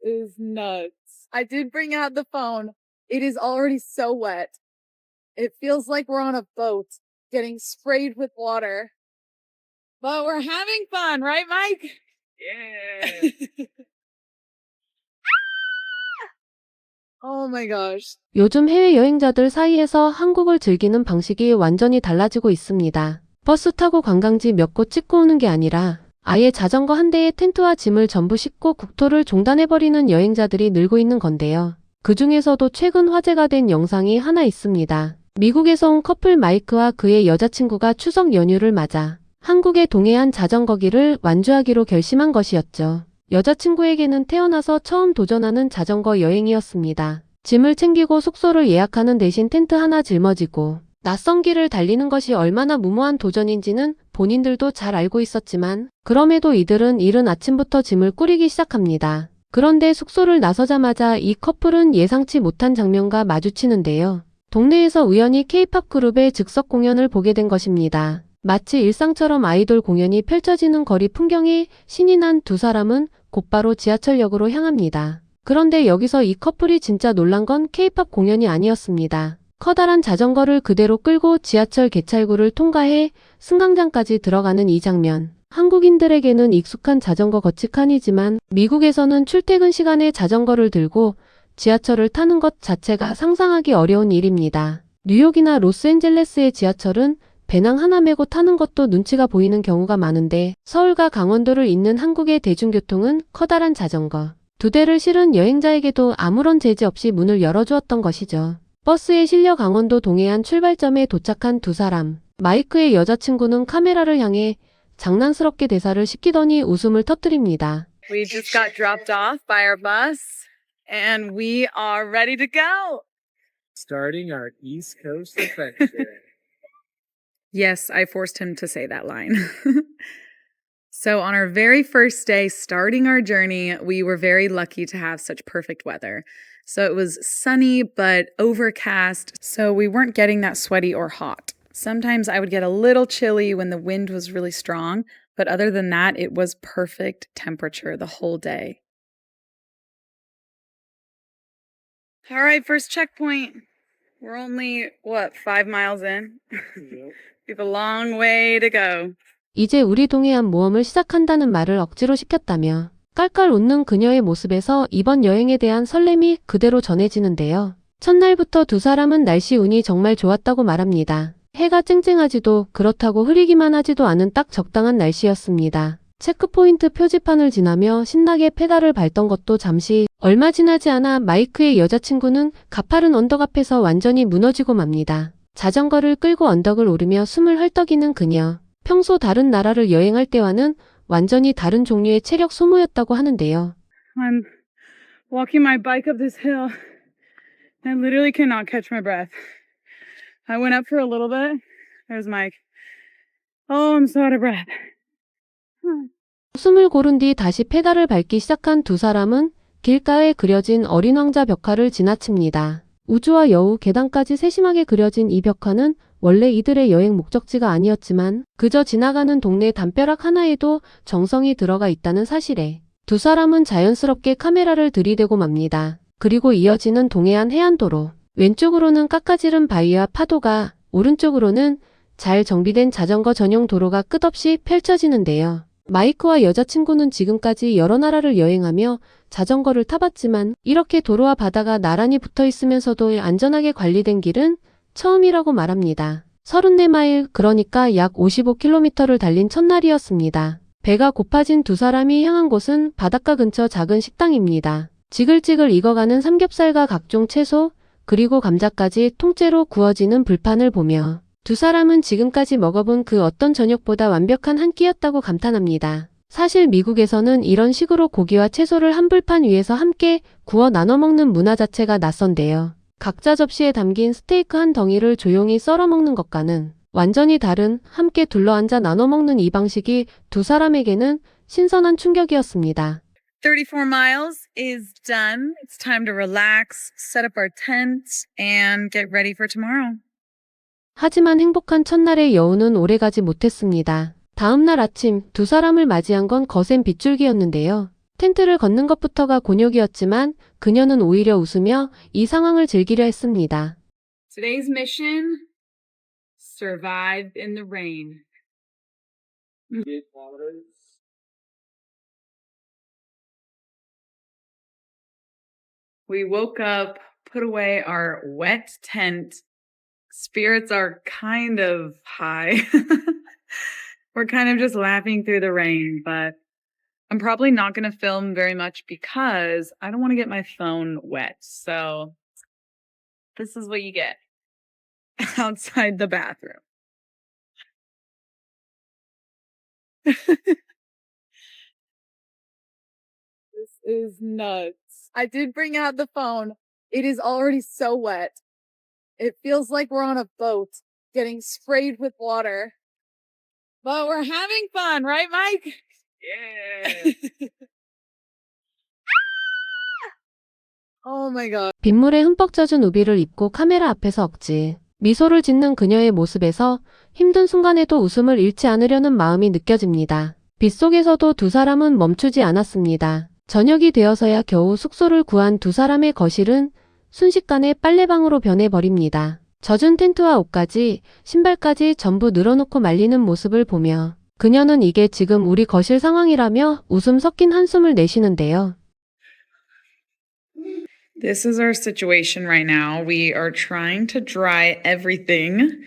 is nuts. I did bring out the phone. It is already so wet. It feels like we're on a boat getting sprayed with water. But we're having fun, right, Mike? Yeah. Oh my gosh. 요즘 해외 여행자들 사이에서 한국을 즐기는 방식이 완전히 달라지고 있습니다. 버스 타고 관광지 몇 곳 찍고 오는 게 아니라 아예 자전거 한 대에 텐트와 짐을 전부 싣고 국토를 종단해버리는 여행자들이 늘고 있는 건데요. 그 중에서도 최근 화제가 된 영상이 하나 있습니다. 미국에서 온 커플 마이크와 그의 여자친구가 추석 연휴를 맞아 한국의 동해안 자전거길을 완주하기로 결심한 것이었죠. 여자친구에게는 태어나서 처음 도전하는 자전거 여행이었습니다. 짐을 챙기고 숙소를 예약하는 대신 텐트 하나 짊어지고 낯선 길을 달리는 것이 얼마나 무모한 도전인지는 본인들도 잘 알고 있었지만 그럼에도 이들은 이른 아침부터 짐을 꾸리기 시작합니다. 그런데 숙소를 나서자마자 이 커플은 예상치 못한 장면과 마주치는데요. 동네에서 우연히 K-팝 그룹의 즉석 공연을 보게 된 것입니다. 마치 일상처럼 아이돌 공연이 펼쳐지는 거리 풍경에 신이 난 두 사람은 곧바로 지하철역으로 향합니다. 그런데 여기서 이 커플이 진짜 놀란 건 K-팝 공연이 아니었습니다. 커다란 자전거를 그대로 끌고 지하철 개찰구를 통과해 승강장까지 들어가는 이 장면. 한국인들에게는 익숙한 자전거 거치칸이지만 미국에서는 출퇴근 시간에 자전거를 들고 지하철을 타는 것 자체가 상상하기 어려운 일입니다. 뉴욕이나 로스앤젤레스의 지하철은 배낭 하나 메고 타는 것도 눈치가 보이는 경우가 많은데 서울과 강원도를 잇는 한국의 대중교통은 커다란 자전거 두 대를 실은 여행자에게도 아무런 제재 없이 문을 열어주었던 것이죠. 버스에 실려 강원도 동해안 출발점에 도착한 두 사람. 마이크의 여자친구는 카메라를 향해 장난스럽게 대사를 시키더니 웃음을 터뜨립니다. We just got dropped off by our bus and we are ready to go. Starting our East Coast adventure. Yes, I forced him to say that line. So on our very first day starting our journey, we were very lucky to have such perfect weather. So it was sunny but overcast, so we weren't getting that sweaty or hot. Sometimes I would get a little chilly when the wind was really strong, but other than that, it was perfect temperature the whole day. All right, first checkpoint. We're only, 5 miles in? Yep. We have a long way to go. 이제 우리 동해안 모험을 시작한다는 말을 억지로 시켰다며 깔깔 웃는 그녀의 모습에서 이번 여행에 대한 설렘이 그대로 전해지는데요. 첫날부터 두 사람은 날씨 운이 정말 좋았다고 말합니다. 해가 쨍쨍하지도 그렇다고 흐리기만 하지도 않은 딱 적당한 날씨였습니다. 체크포인트 표지판을 지나며 신나게 페달을 밟던 것도 잠시 얼마 지나지 않아 마이크의 여자친구는 가파른 언덕 앞에서 완전히 무너지고 맙니다. 자전거를 끌고 언덕을 오르며 숨을 헐떡이는 그녀. 평소 다른 나라를 여행할 때와는 완전히 다른 종류의 체력 소모였다고 하는데요. I'm walking my bike up this hill. I literally cannot catch my breath. I went up for a little bit. There's Mike. Oh, I'm so out of breath. 숨을 고른 뒤 다시 페달을 밟기 시작한 두 사람은 길가에 그려진 어린 왕자 벽화를 지나칩니다. 우주와 여우, 계단까지 세심하게 그려진 이 벽화는 원래 이들의 여행 목적지가 아니었지만 그저 지나가는 동네 담벼락 하나에도 정성이 들어가 있다는 사실에 두 사람은 자연스럽게 카메라를 들이대고 맙니다. 그리고 이어지는 동해안 해안도로. 왼쪽으로는 깎아지른 바위와 파도가, 오른쪽으로는 잘 정비된 자전거 전용 도로가 끝없이 펼쳐지는데요. 마이크와 여자친구는 지금까지 여러 나라를 여행하며 자전거를 타봤지만 이렇게 도로와 바다가 나란히 붙어 있으면서도 안전하게 관리된 길은 처음이라고 말합니다. 34마일, 그러니까 약 55km를 달린 첫날이었습니다. 배가 고파진 두 사람이 향한 곳은 바닷가 근처 작은 식당입니다. 지글지글 익어가는 삼겹살과 각종 채소, 그리고 감자까지 통째로 구워지는 불판을 보며 두 사람은 지금까지 먹어본 그 어떤 저녁보다 완벽한 한 끼였다고 감탄합니다. 사실 미국에서는 이런 식으로 고기와 채소를 한 불판 위에서 함께 구워 나눠 먹는 문화 자체가 낯선데요. 각자 접시에 담긴 스테이크 한 덩이를 조용히 썰어 먹는 것과는 완전히 다른 함께 둘러앉아 나눠 먹는 이 방식이 두 사람에게는 신선한 충격이었습니다. 34 miles is done. It's time to relax, set up our tents, and get ready for tomorrow. 하지만 행복한 첫날의 여운은 오래가지 못했습니다. 다음 날 아침 두 사람을 맞이한 건 거센 빗줄기였는데요. 텐트를 걷는 것부터가 곤욕이었지만 그녀는 오히려 웃으며 이 상황을 즐기려 했습니다. Today's mission, survive in the rain. Get waters. We woke up, put away our wet tent. Spirits are kind of high. We're kind of just laughing through the rain, but I'm probably not going to film very much because I don't want to get my phone wet. So this is what you get outside the bathroom. This is nuts. I did bring out the phone. It is already so wet. It feels like we're on a boat getting sprayed with water. But we're having fun, right, Mike? Yeah. Oh my god. 빗물에 흠뻑 젖은 우비를 입고 카메라 앞에서 억지 미소를 짓는 그녀의 모습에서 힘든 순간에도 웃음을 잃지 않으려는 마음이 느껴집니다. 빗속에서도 두 사람은 멈추지 않았습니다. 저녁이 되어서야 겨우 숙소를 구한 두 사람의 거실은 순식간에 빨래방으로 변해버립니다. 젖은 텐트와 옷까지, 신발까지 전부 늘어놓고 말리는 모습을 보며 그녀는 이게 지금 우리 거실 상황이라며 웃음 섞인 한숨을 내쉬는데요. This is our situation right now. We are trying to dry everything.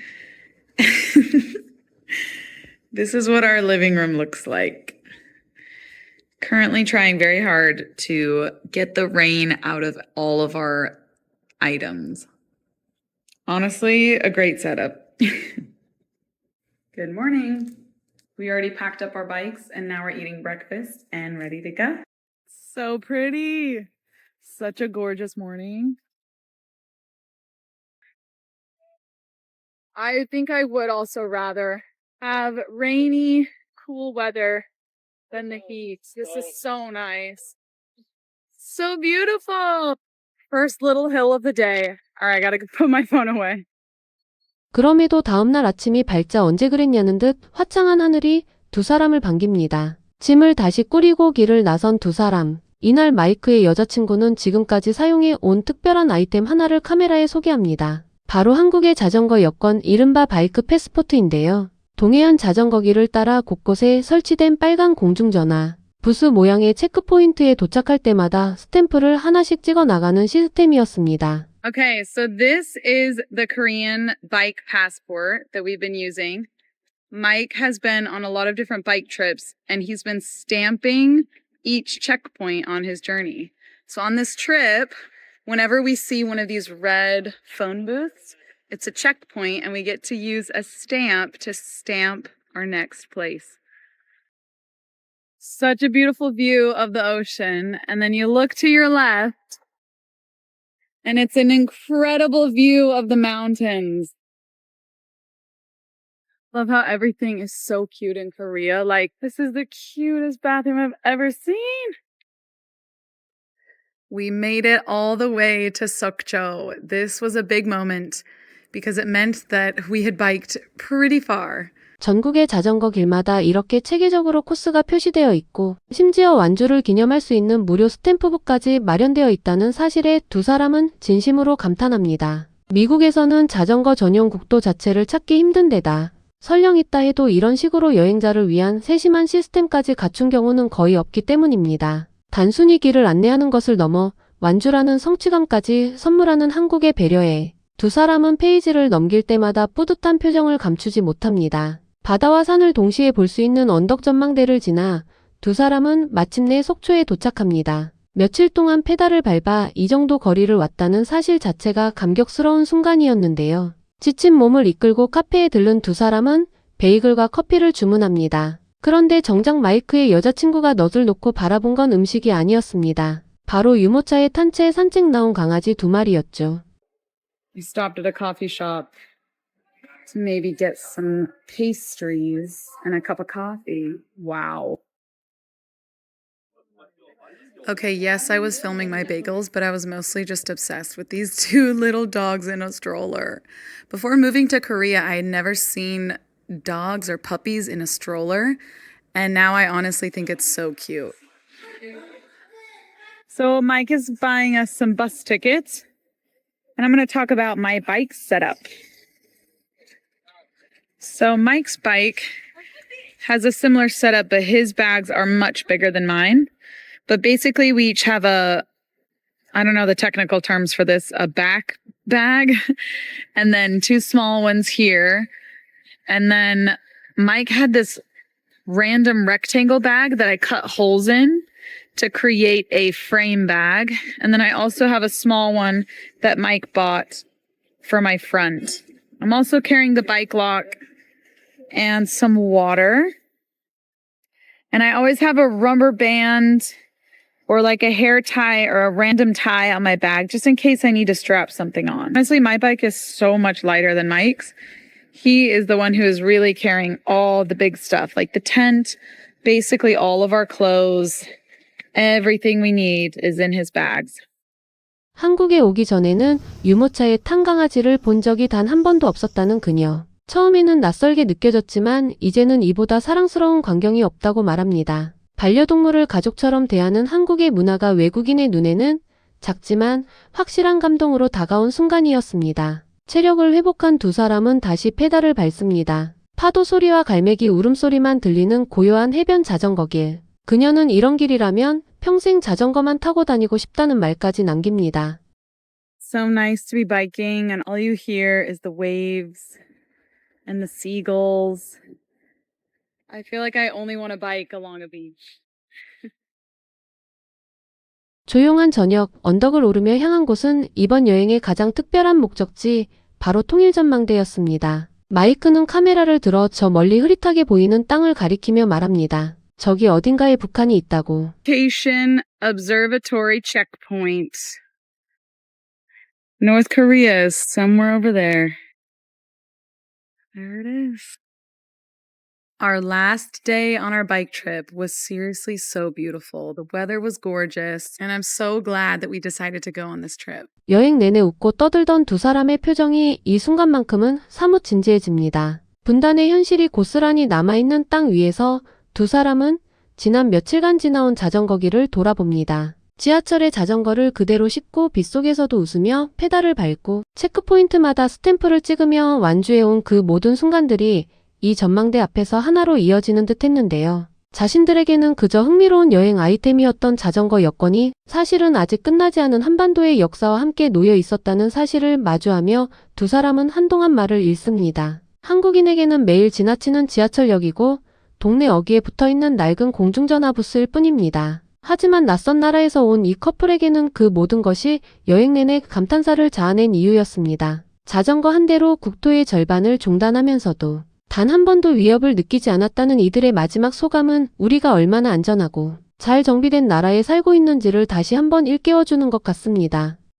This is what our living room looks like. Currently trying very hard to get the rain out of all of our items. Honestly, a great setup. Good morning. We already packed up our bikes and now we're eating breakfast and ready to go. So pretty. Such a gorgeous morning. I think I would also rather have rainy, cool weather than the heat. This is so nice. So beautiful. First little hill of the day. All right, I gotta put my phone away. 그럼에도 다음날 아침이 밝자 언제 그랬냐는 듯 화창한 하늘이 두 사람을 반깁니다. 짐을 다시 꾸리고 길을 나선 두 사람. 이날 마이크의 여자친구는 지금까지 사용해 온 특별한 아이템 하나를 카메라에 소개합니다. 바로 한국의 자전거 여권 이른바 바이크 패스포트인데요. 동해안 자전거길을 따라 곳곳에 설치된 빨간 공중전화, 부스 모양의 체크포인트에 도착할 때마다 스탬프를 하나씩 찍어 나가는 시스템이었습니다. Okay, so this is the Korean bike passport that we've been using. Mike has been on a lot of different bike trips and he's been stamping each checkpoint on his journey. So on this trip, whenever we see one of these red phone booths, it's a checkpoint and we get to use a stamp to stamp our next place. Such a beautiful view of the ocean. And then you look to your left and it's an incredible view of the mountains. Love how everything is so cute in Korea. Like, this is the cutest bathroom I've ever seen. We made it all the way to Sokcho. This was a big moment because it meant that we had biked pretty far. 전국의 자전거 길마다 이렇게 체계적으로 코스가 표시되어 있고 심지어 완주를 기념할 수 있는 무료 스탬프북까지 마련되어 있다는 사실에 두 사람은 진심으로 감탄합니다. 미국에서는 자전거 전용 국도 자체를 찾기 힘든 데다 설령 있다 해도 이런 식으로 여행자를 위한 세심한 시스템까지 갖춘 경우는 거의 없기 때문입니다. 단순히 길을 안내하는 것을 넘어 완주라는 성취감까지 선물하는 한국의 배려에 두 사람은 페이지를 넘길 때마다 뿌듯한 표정을 감추지 못합니다. 바다와 산을 동시에 볼 수 있는 언덕 전망대를 지나 두 사람은 마침내 속초에 도착합니다. 며칠 동안 페달을 밟아 이 정도 거리를 왔다는 사실 자체가 감격스러운 순간이었는데요. 지친 몸을 이끌고 카페에 들른 두 사람은 베이글과 커피를 주문합니다. 그런데 정작 마이크의 여자친구가 넛을 놓고 바라본 건 음식이 아니었습니다. 바로 유모차에 탄 채 산책 나온 강아지 두 마리였죠. We stopped at a coffee shop to maybe get some pastries and a cup of coffee. Wow. Okay, yes, I was filming my bagels, but I was mostly just obsessed with these two little dogs in a stroller. Before moving to Korea, I had never seen dogs or puppies in a stroller, and now I honestly think it's so cute. So Mike is buying us some bus tickets, and I'm going to talk about my bike setup. So Mike's bike has a similar setup, but his bags are much bigger than mine. But basically we each have I don't know the technical terms for this, a back bag, and then two small ones here. And then Mike had this random rectangle bag that I cut holes in to create a frame bag. And then I also have a small one that Mike bought for my front. I'm also carrying the bike lock and some water. And I always have a rubber band or like a hair tie or a random tie on my bag just in case I need to strap something on. Honestly, my bike is so much lighter than Mike's. He is the one who is really carrying all the big stuff, like the tent, basically all of our clothes, everything we need is in his bags. 한국에 오기 전에는 유모차에 탄 강아지를 본 적이 단 한 번도 없었다는 그녀. 처음에는 낯설게 느껴졌지만 이제는 이보다 사랑스러운 광경이 없다고 말합니다. 반려동물을 가족처럼 대하는 한국의 문화가 외국인의 눈에는 작지만 확실한 감동으로 다가온 순간이었습니다. 체력을 회복한 두 사람은 다시 페달을 밟습니다. 파도 소리와 갈매기 울음소리만 들리는 고요한 해변 자전거길. 그녀는 이런 길이라면 평생 자전거만 타고 다니고 싶다는 말까지 남깁니다. So nice to be biking and all you hear is the waves and the seagulls. I feel like I only want to bike along a beach. 조용한 저녁, 언덕을 오르며 향한 곳은 이번 여행의 가장 특별한 목적지, 바로 통일전망대였습니다. 마이크는 카메라를 들어 저 멀리 흐릿하게 보이는 땅을 가리키며 말합니다. 저기 어딘가에 북한이 있다고. Location Observatory Checkpoint. North Korea is somewhere over there. There it is. Our last day on our bike trip was seriously so beautiful. The weather was gorgeous, and I'm so glad that we decided to go on this trip. 여행 내내 웃고 떠들던 두 사람의 표정이 이 순간만큼은 사뭇 진지해집니다. 분단의 현실이 고스란히 남아있는 땅 위에서 두 사람은 지난 며칠간 지나온 자전거길을 돌아봅니다. 지하철의 자전거를 그대로 싣고 빗속에서도 웃으며 페달을 밟고 체크포인트마다 스탬프를 찍으며 완주해온 그 모든 순간들이 이 전망대 앞에서 하나로 이어지는 듯 했는데요. 자신들에게는 그저 흥미로운 여행 아이템이었던 자전거 여권이 사실은 아직 끝나지 않은 한반도의 역사와 함께 놓여 있었다는 사실을 마주하며 두 사람은 한동안 말을 잃습니다. 한국인에게는 매일 지나치는 지하철역이고 동네 어귀에 붙어있는 낡은 공중전화 부스일 뿐입니다. 하지만 낯선 나라에서 온 이 커플에게는 그 모든 것이 여행 내내 감탄사를 자아낸 이유였습니다. 자전거 한 대로 국토의 절반을 종단하면서도 단 한 번도 위협을 느끼지 않았다는 이들의 마지막 소감은 우리가 얼마나 안전하고 잘 정비된 나라에 살고 있는지를 다시 한번 일깨워주는 것 같습니다.